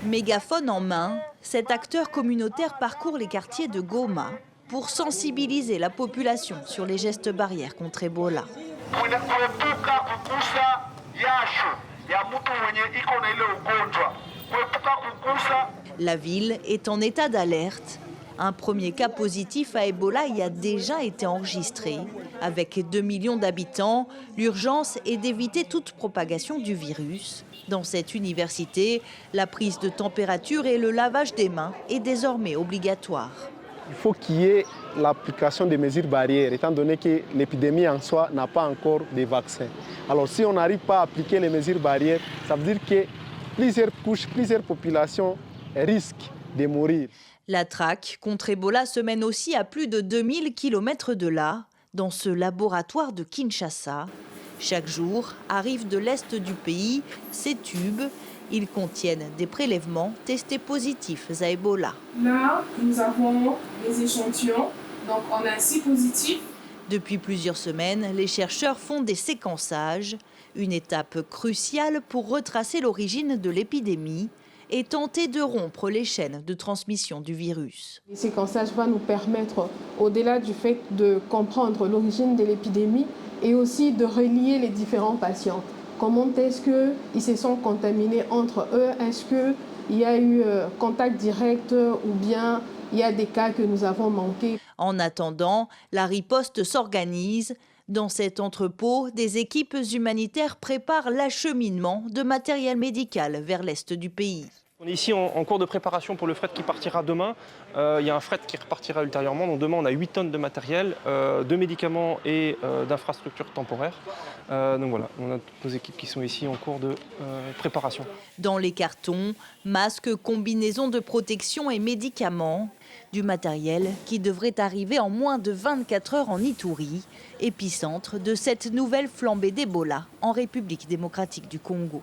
Mégaphone en main, cet acteur communautaire parcourt les quartiers de Goma pour sensibiliser la population sur les gestes barrières contre Ebola. La ville est en état d'alerte. Un premier cas positif à Ebola y a déjà été enregistré. Avec 2 millions d'habitants, l'urgence est d'éviter toute propagation du virus. Dans cette université, la prise de température et le lavage des mains est désormais obligatoire. Il faut qu'il y ait l'application des mesures barrières, étant donné que l'épidémie en soi n'a pas encore de vaccin. Alors si on n'arrive pas à appliquer les mesures barrières, ça veut dire que plusieurs couches, plusieurs populations risquent de mourir. La traque contre Ebola se mène aussi à plus de 2000 km de là, dans ce laboratoire de Kinshasa. Chaque jour arrivent de l'est du pays ces tubes. Ils contiennent des prélèvements testés positifs à Ebola. Là, nous avons des échantillons, donc on a 6 positifs. Depuis plusieurs semaines, les chercheurs font des séquençages, une étape cruciale pour retracer l'origine de l'épidémie et tenter de rompre les chaînes de transmission du virus. Le séquençage va nous permettre, au-delà du fait de comprendre l'origine de l'épidémie, et aussi de relier les différents patients. Comment est-ce qu'ils se sont contaminés entre eux? Est-ce qu'il y a eu contact direct ou bien il y a des cas que nous avons manqués? En attendant, la riposte s'organise. Dans cet entrepôt, des équipes humanitaires préparent l'acheminement de matériel médical vers l'est du pays. On est ici en cours de préparation pour le fret qui partira demain. Il y a un fret qui repartira ultérieurement. Donc demain, on a 8 tonnes de matériel, de médicaments et d'infrastructures temporaires. Donc voilà, on a toutes nos équipes qui sont ici en cours de préparation. Dans les cartons, masques, combinaisons de protection et médicaments. Du matériel qui devrait arriver en moins de 24 heures en Ituri, épicentre de cette nouvelle flambée d'Ebola en République démocratique du Congo.